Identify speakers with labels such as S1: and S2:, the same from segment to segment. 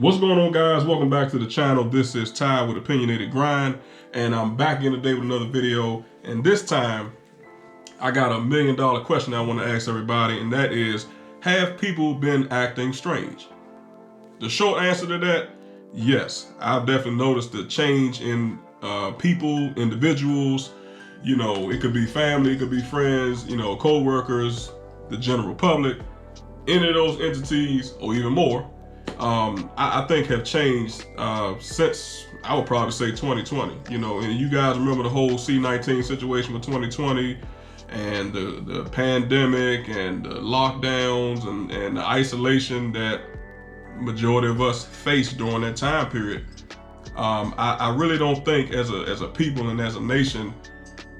S1: What's going on, guys? Welcome back to the channel. This is Ty with Opinionated Grind, and I'm back in today with another video. And this time, I got $1 million question I want to ask everybody, and that is, have people been acting strange? The short answer to that, yes. I've definitely noticed the change in people, individuals. You know, it could be family, it could be friends, you know, co-workers, the general public. Any of those entities, or even more, I think have changed since, I would probably say, 2020. You know, and you guys remember the whole C-19 situation with 2020 and the pandemic and the lockdowns and the isolation that majority of us faced during that time period. I really don't think as a people and as a nation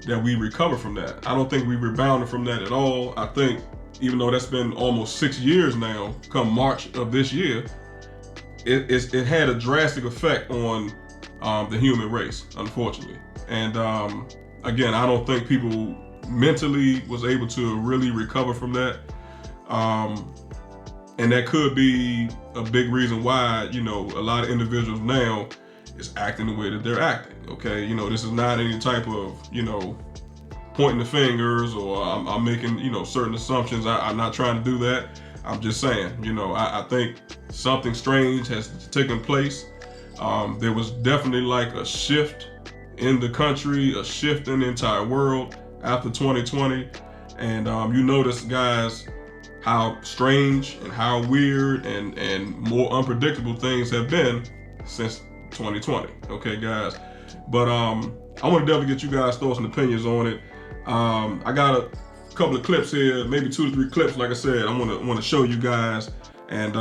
S1: that we recover from that. I don't think we rebounded from that at all. I think even though that's been almost 6 years now, come March of this year, it had a drastic effect on the human race, unfortunately. And again, I don't think people mentally was able to really recover from that. And that could be a big reason why, you know, a lot of individuals now is acting the way that they're acting. Okay, you know, this is not any type of, you know, pointing the fingers or I'm making, you know, certain assumptions. I'm not trying to do that. I'm just saying, you know, I think something strange has taken place. There was definitely like a shift in the country, a shift in the entire world after 2020. And you notice, guys, how strange and how weird and more unpredictable things have been since 2020. Okay, guys. But I want to definitely get you guys' thoughts and opinions on it. I got a couple of clips here, maybe 2 to 3 clips. Like I said, I want to show you guys, and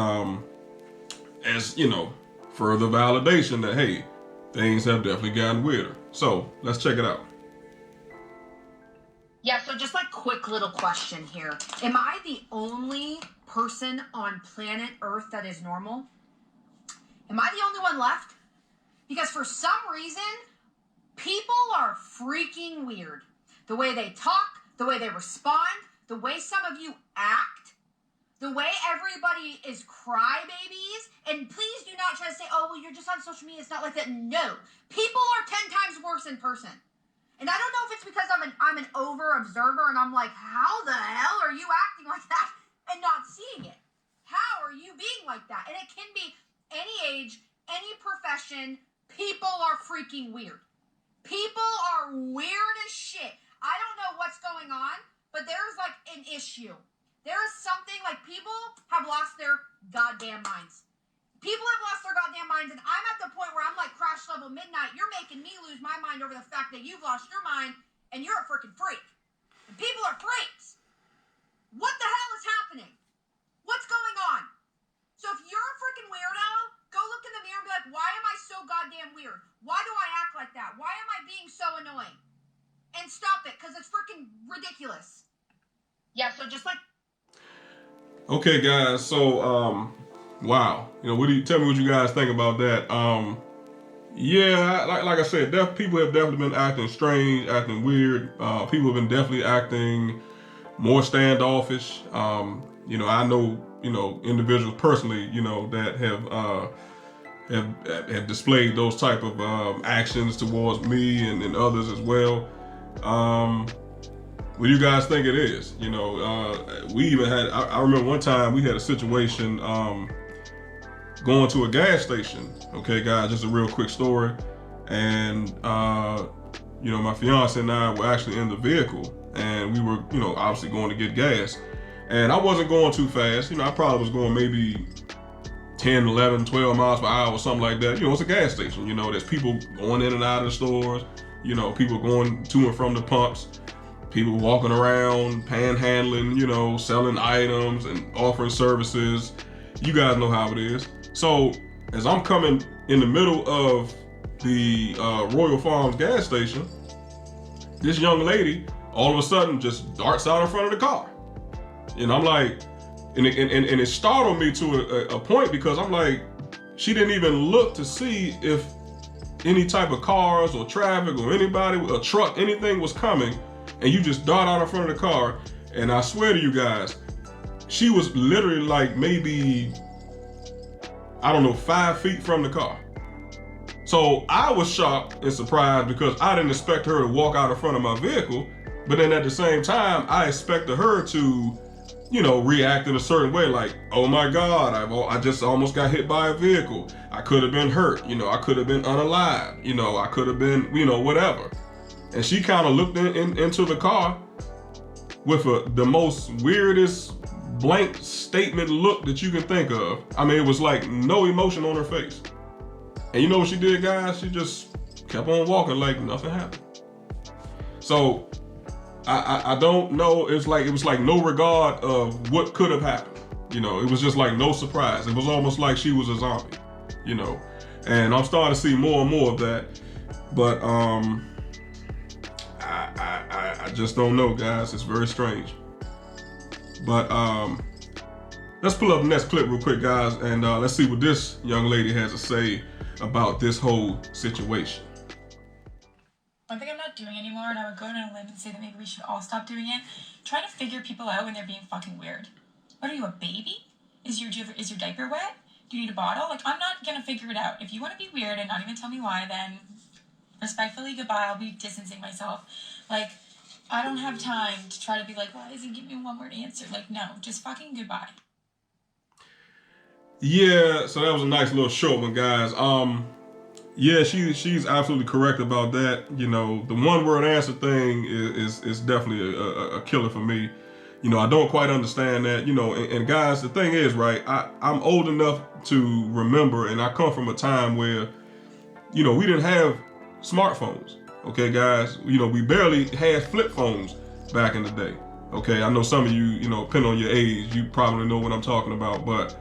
S1: as you know, further validation that hey, things have definitely gotten weirder. So let's check it out.
S2: Yeah, so just like quick little question here. Am I the only person on planet Earth that is normal? Am I the only one left? Because for some reason, people are freaking weird. The way they talk, the way they respond, the way some of you act, the way everybody is crybabies. And please do not try to say, oh, well, you're just on social media. It's not like that. No. People are 10 times worse in person. And I don't know if it's because I'm an over observer and I'm like, how the hell are you acting like that and not seeing it? How are you being like that? And it can be any age, any profession. People are freaking weird. People are weird as shit. I don't know what's going on, but there's like an issue. There is something like people have lost their goddamn minds. People have lost their goddamn minds, and I'm at the point where I'm like crash level midnight. You're making me lose my mind over the fact that you've lost your mind and you're a freaking freak. And people are freaks. What the hell is happening? What's going on? So if you're a freaking weirdo, go look in the mirror and be like, why am I so goddamn weird? Why do I act like that? Why am I being so annoying? And stop it, because it's freaking ridiculous. Yeah, so just like...
S1: Okay, guys, so, wow. You know, tell me what you guys think about that. Yeah, like I said, people have definitely been acting strange, acting weird. People have been definitely acting more standoffish. You know, I know, you know, individuals personally, you know, that have displayed those type of actions towards me and others as well. What do you guys think it is? You know, we even had, I remember one time we had a situation going to a gas station. Okay, guys, just a real quick story. And, you know, my fiance and I were actually in the vehicle and we were, you know, obviously going to get gas. And I wasn't going too fast. You know, I probably was going maybe 10, 11, 12 miles per hour or something like that. You know, it's a gas station. You know, there's people going in and out of the stores. You know, people going to and from the pumps. People walking around, panhandling, you know, selling items and offering services. You guys know how it is. So as I'm coming in the middle of the Royal Farms gas station, this young lady all of a sudden just darts out in front of the car. And I'm like, and it startled me to a point because I'm like, she didn't even look to see if any type of cars or traffic or anybody, a truck, anything was coming, and you just dart out in front of the car. And I swear to you guys, she was literally like maybe I don't know, 5 feet from the car. So I was shocked and surprised because I didn't expect her to walk out in front of my vehicle. But then at the same time, I expected her to, you know, react in a certain way, like, oh my God, I just almost got hit by a vehicle. I could have been hurt, you know, I could have been unalive, you know, I could have been, you know, whatever. And she kind of looked into the car with the most weirdest blank statement look that you can think of. I mean, it was like no emotion on her face. And you know what she did, guys? She just kept on walking like nothing happened. So I don't know. It was like no regard of what could have happened. You know, it was just like no surprise. It was almost like she was a zombie, you know. And I'm starting to see more and more of that. But I just don't know, guys. It's very strange. But let's pull up the next clip real quick, guys, and let's see what this young lady has to say about this whole situation.
S3: One thing I'm not doing anymore, and I would go on a limb and say that maybe we should all stop doing it, trying to figure people out when they're being fucking weird. What are you, a baby? Is your diaper wet? Do you need a bottle? Like, I'm not gonna figure it out. If you want to be weird and not even tell me why, then respectfully, goodbye. I'll be distancing myself. Like, I don't have time to try to be like, why does he give me a one-word answer? Like, no, just fucking goodbye.
S1: Yeah, so that was a nice little short one, guys. Yeah, she's absolutely correct about that. You know, the one-word answer thing is definitely a killer for me. You know, I don't quite understand that. You know, and guys, the thing is, right? I'm old enough to remember, and I come from a time where, you know, we didn't have smartphones. Okay, guys, you know, we barely had flip phones back in the day. Okay, I know some of you, you know, depending on your age, you probably know what I'm talking about, but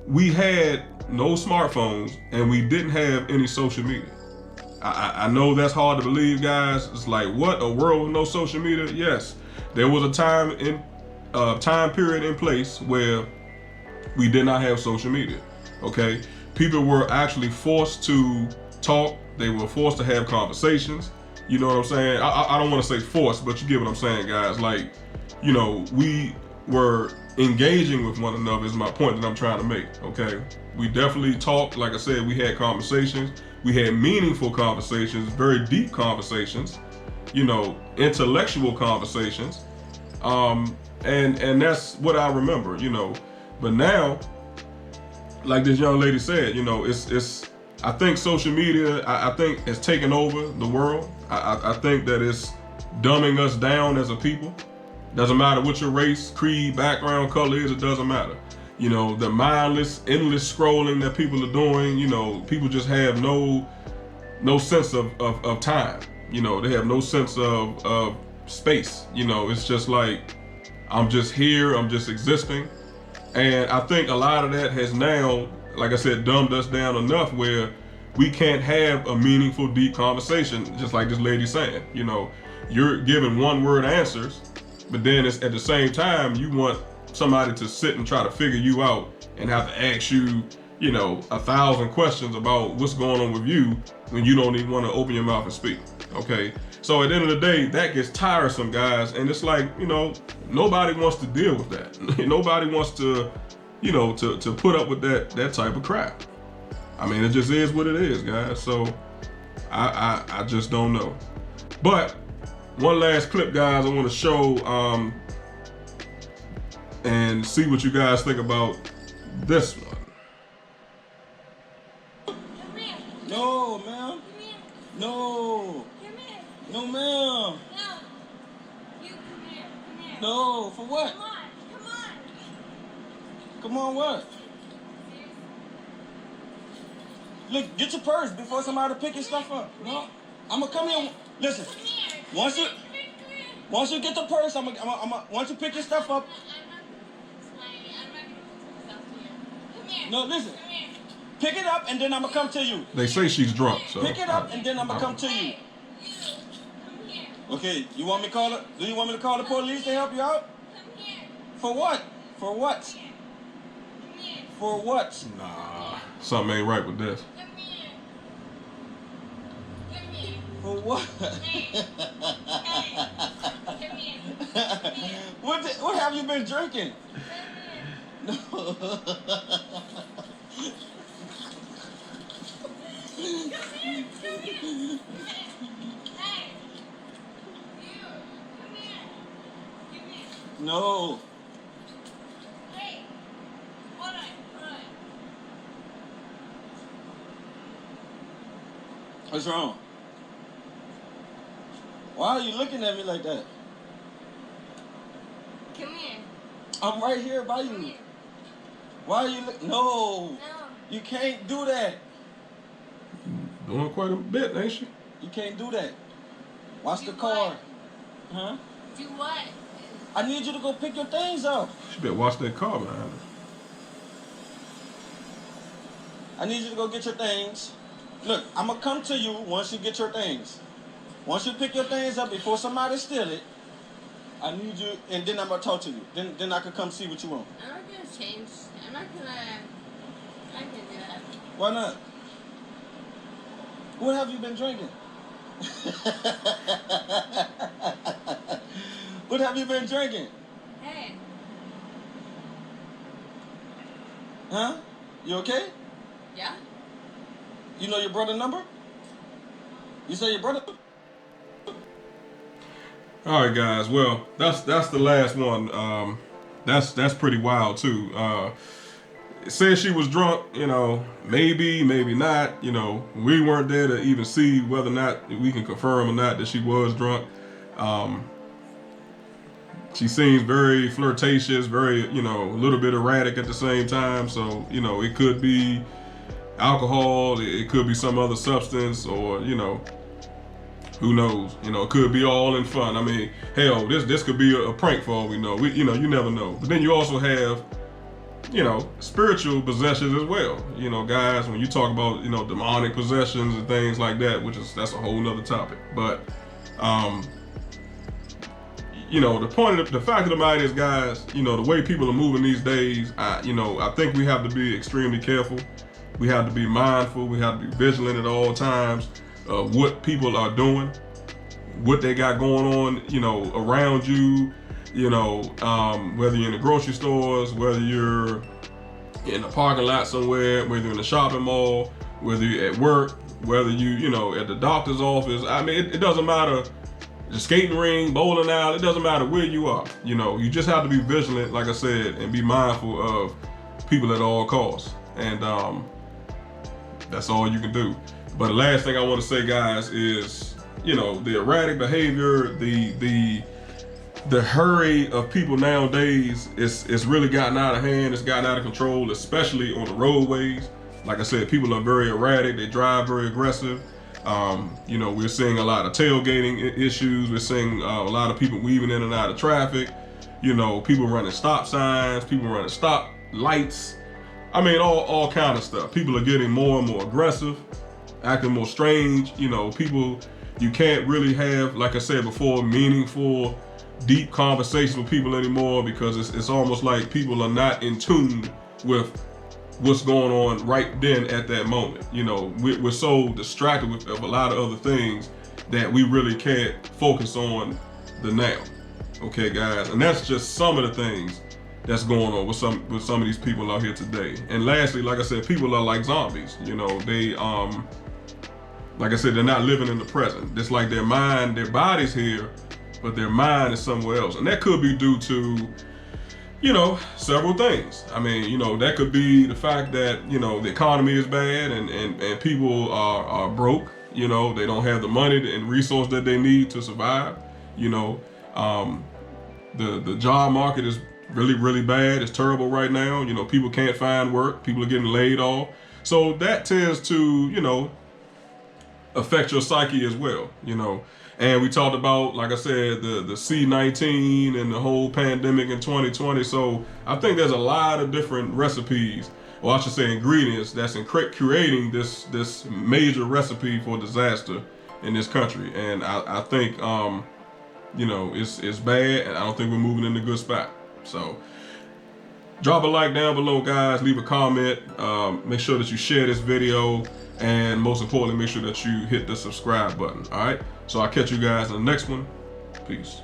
S1: we had no smartphones and we didn't have any social media. I know that's hard to believe, guys. It's like, what, a world with no social media? Yes, there was a time period in place where we did not have social media. Okay, people were actually forced to talk. They were forced to have conversations. You know what I'm saying? I don't want to say forced, but you get what I'm saying, guys. Like, you know, we were engaging with one another is my point that I'm trying to make. Okay, we definitely talked. Like I said, we had conversations. We had meaningful conversations, very deep conversations, you know, intellectual conversations. And that's what I remember, you know. But now, like this young lady said, you know, it's I think social media, I think has taken over the world. I think that it's dumbing us down as a people. Doesn't matter what your race, creed, background, color is, it doesn't matter. You know, the mindless, endless scrolling that people are doing, you know, people just have no sense of time. You know, they have no sense of space. You know, it's just like, I'm just here, I'm just existing. And I think a lot of that has now, like I said, dumbed us down enough where we can't have a meaningful, deep conversation, just like this lady saying. You know, you're giving one-word answers, but then it's, at the same time, you want somebody to sit and try to figure you out and have to ask you, you know, 1,000 questions about what's going on with you when you don't even want to open your mouth and speak. Okay, so at the end of the day, that gets tiresome, guys, and it's like, you know, nobody wants to deal with that. Nobody wants to, you know, to put up with that type of crap. I mean, it just is what it is, guys. So I just don't know. But one last clip, guys, I want to show and see what you guys think about this one.
S4: No, ma'am. No. No, ma'am.
S5: No. You come here. Come here.
S4: No, for what?
S5: Come on. Come on.
S4: Come on, what? Look, get your purse before somebody pick your stuff up. No, I'm gonna come here. Listen,
S5: Come here.
S4: once you get the purse, once you pick your stuff up.
S5: I'm not gonna put myself here. Come here.
S4: No, listen.
S5: Come here.
S4: Pick it up and then I'm gonna come to you.
S1: They say she's drunk, so.
S4: Pick it up and then I'm gonna come to you.
S5: You. Come here.
S4: Okay, you want me to call it? Do you want me to call the police to help you out?
S5: Come here.
S4: For what? For what?
S5: Come here.
S4: For what?
S1: Nah, something ain't right with this.
S5: Come here. Come here.
S4: For what?
S5: Hey. Come here. Come here.
S4: What have you been drinking?
S5: Come here.
S4: No.
S5: Come here. Give me.
S4: No.
S5: Hey. Hold on.
S4: What's wrong? Why are you looking at me like that?
S5: Come here.
S4: I'm right here by
S5: Come
S4: you.
S5: here.
S4: Why are you look? No.
S5: No.
S4: You can't do that.
S1: Doing quite a bit, ain't she?
S4: You can't do that. Watch
S5: Do
S4: the car.
S5: what?
S4: Huh?
S5: Do what?
S4: I need you to go pick your things up.
S1: She better watch that car behind her.
S4: I need you to go get your things. Look, I'm going to come to you once you get your things. Once you pick your things up before somebody steal it, I need you, and then I'm going to talk to you. Then I can come see what you want.
S5: I'm not gonna change. I'm not gonna do that.
S4: Why not? What have you been drinking? What have you been drinking?
S5: Hey.
S4: Huh? You okay?
S5: Yeah?
S4: You know your brother number? You say your brother?
S1: All right, guys. Well, that's the last one. That's pretty wild too. It says she was drunk. You know, maybe not. You know, we weren't there to even see whether or not we can confirm or not that she was drunk. She seems very flirtatious, very, you know, a little bit erratic at the same time. So, you know, it could be alcohol, it could be some other substance, or, you know, who knows? You know, it could be all in fun. I mean, hell, this could be a prank for all we know. You know, you never know. But then you also have, you know, spiritual possessions as well. You know, guys, when you talk about, you know, demonic possessions and things like that, that's a whole nother topic. But, you know, the fact of the matter is, guys, you know, the way people are moving these days, I think we have to be extremely careful. We have to be mindful. We have to be vigilant at all times of what people are doing, what they got going on, you know, around you, you know, whether you're in the grocery stores, whether you're in a parking lot somewhere, whether you're in a shopping mall, whether you're at work, whether you know, at the doctor's office. I mean, it doesn't matter. The skating ring, bowling alley, it doesn't matter where you are. You know, you just have to be vigilant, like I said, and be mindful of people at all costs. And that's all you can do. But the last thing I want to say, guys, is, you know, the erratic behavior, the hurry of people nowadays, it's really gotten out of hand. It's gotten out of control, especially on the roadways. Like I said, people are very erratic. They drive very aggressive. You know, we're seeing a lot of tailgating issues. We're seeing a lot of people weaving in and out of traffic. You know, people running stop signs, people running stop lights. I mean, all kind of stuff. People are getting more and more aggressive, acting more strange. You know, people, you can't really have, like I said before, meaningful, deep conversations with people anymore, because it's almost like people are not in tune with what's going on right then at that moment. You know, we're so distracted with a lot of other things that we really can't focus on the now. Okay, guys, and that's just some of the things that's going on with some of these people out here today. And lastly, like I said, people are like zombies. You know, they like I said, they're not living in the present. It's like their mind, their body's here, but their mind is somewhere else. And that could be due to, you know, several things. I mean, you know, that could be the fact that, you know, the economy is bad and people are broke. You know, they don't have the money and resource that they need to survive. You know, the job market is really bad. It's terrible right now. You know, people can't find work. People are getting laid off. So that tends to, you know, affect your psyche as well, you know. And we talked about, like I said, the C-19 and the whole pandemic in 2020. So I think there's a lot of different recipes, or I should say ingredients, that's in creating this major recipe for disaster in this country. And I think, you know, it's bad, and I don't think we're moving in a good spot. So drop a like down below, guys. Leave a comment. Make sure that you share this video. And most importantly, make sure that you hit the subscribe button. All right. So I'll catch you guys in the next one. Peace.